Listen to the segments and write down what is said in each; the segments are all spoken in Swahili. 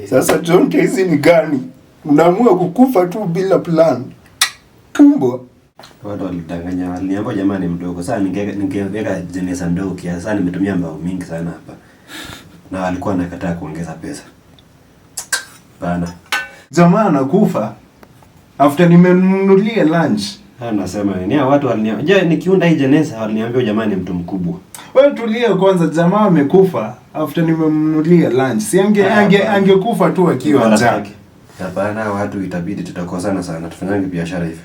Sasa Jonte, hizi ni gani? Unaamua kukufa tu bila plan. Kumbwa. Watu walidanganya, waliniambia jamaa ni mdogo. Sasa ningeweka jeneza ndogo kiasi. Sasa nimetumia mbao mingi sana hapa. Na walikuwa nakataa kuongeza pesa. Bana. Jamaa anakufa after nimenunulia lunch. Nasema ni watu waliniambia, je, nikiunda hii jeneza waliniambia jamaa ni mtu mkubwa. Wewe tulia kwanza, jamaa amekufa after nimemnunulia lunch. Si angekufa tu akiwa njaa. Hapana, watu itabidi tutakosana sana. Tufanyange biashara hivi.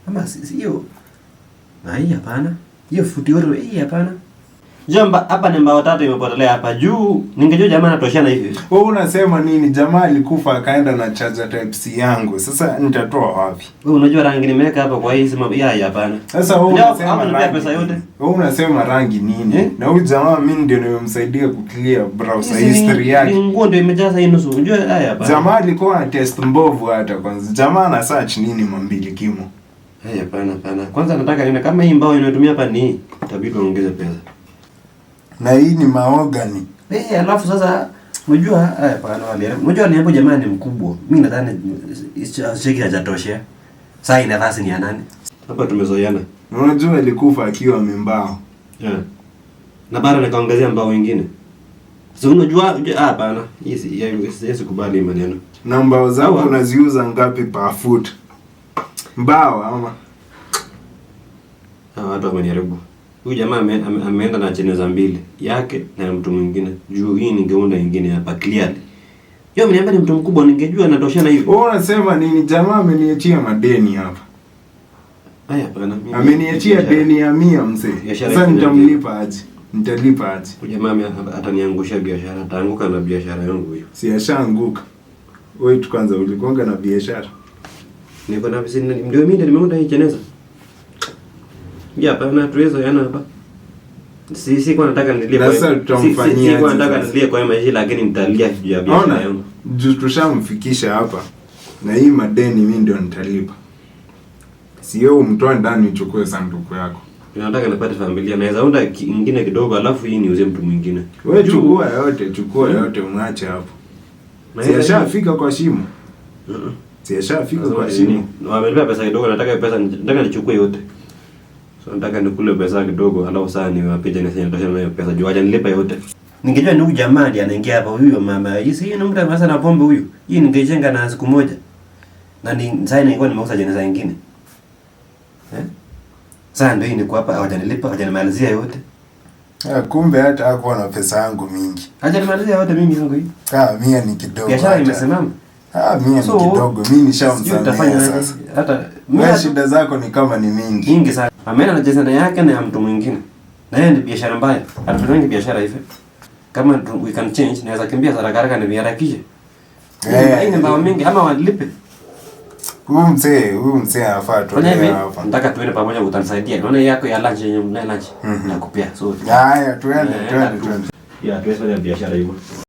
Ama sio. Na hii hapana. Hiyo futi yote hii hapana. Jamba hapa ni mbao tatu imepotelea hapa juu. Ningejua jamaa anatoshana hivi. Wewe unasema nini? Jamaa alikufa akaenda na charger type C yangu. Sasa nitatoa wapi? Wewe unajua rangi nimeweka hapa kwa hii sema ya hapana. Sasa wewe unasema rangi pesa yote. Wewe unasema rangi nini? Na huyu jamaa mimi ndio nimemsaidia kuclear browser history yake. Ni nguo ndio imejaza hii nusu. Unajua haya hapana. Jamaa alikuwa na test mbovu hata kwanza. Jamaa na search nini mambili kimo. Hapana. Kwanza nataka nione kama hii mbao inayotumia hapa ni itabidi ongeze pesa. Na hii ni mahogany. Alafu sasa unajua hapana wale. Unajua ni hapo jamaa ni mkubwa. Mimi nadhani cheki hajatosha. Sasa ina nafasi ni ya nani? Hapa tumezoeana. Unajua alikufa akiwa mbao. Na bado nikaongezea mbao wengine. Sasa unajua hapana. Hii sikubali maneno. Na mbao zako unaziuza ngapi per foot? Mbao ama watu wameniharibu. Huyu jamaa ameenda na jeneza mbili yake na mtu mwingine. Juu hii ningeunda nyingine hapa clearly. Yeye ameniambia ni mtu mkubwa, ningejua anatoshana hivi. Wewe unasema nini? Jamaa ameniachia madeni hapa. Hapana mimi. Ameniachia deni ya 100 mzee. Sasa nitamlipa aje? Nitalipa aje? Huyu jamaa ataniangusha biashara, ataanguka na biashara yangu hiyo. Si ashaanguka. Wewe tu kwanza ulikonga na biashara. Niko na vizini ndio mimi ndio nimeunda hii jeneza. Hapana tuweza yana hapa. Si kwa nataka nilie kwa. Sasa tutamfanyia. Si kwa nataka nilie kwa maisha lakini nitalia juu ya biashara yangu. Tushamfikisha hapa. Na hii madeni mimi ndio nitalipa. Sio umtoe ndani uchukue sanduku yako. Nataka nipate familia naweza unda nyingine kidogo alafu hii niuze mtu mwingine. Wewe chukua yote umwache hapo. Siashafika kwa shimo. Siashafika kwa shimo. Wamelipa pesa kidogo, nataka nichukue yote. So nataka nikule pesa kidogo alafu sasa niwapiga na sasa na hiyo pesa juu acha nilipa yote. Ningejua ni huyu jamaa ndiye anaingia hapa huyo mama. Hii ni mtu ambaye na pombe huyu. Hii ningejenga na siku moja. Na sasa nilikuwa nimeuza jeneza nyingine. Sasa ndio ni kwa hapa hawajanilipa, hawajanimalizia yote. Kumbe hata hakuwa na pesa yangu mingi. Hawajanimalizia yote mimi yangu hii. 100 ni kidogo. Biashara imesimama. 100 ni kidogo. Mimi nishamsamea sasa. Hata wewe shida zako ni kama ni mingi. Mingi sana. Ameenda na jeneza yake na ya mtu mwingine. Na yeye ni biashara mbaya. Anafanya biashara hivi. Kama we can change, naweza kimbia haraka ni viharakishe. Hii ni mbao mingi ama walipe. Huyu mzee anafaa tu hapa. Nataka tuende pamoja utanisaidia. Naona yako ya lunch yenye mna lunch. Nakupea. So haya tuende. Ya tuweze biashara hiyo.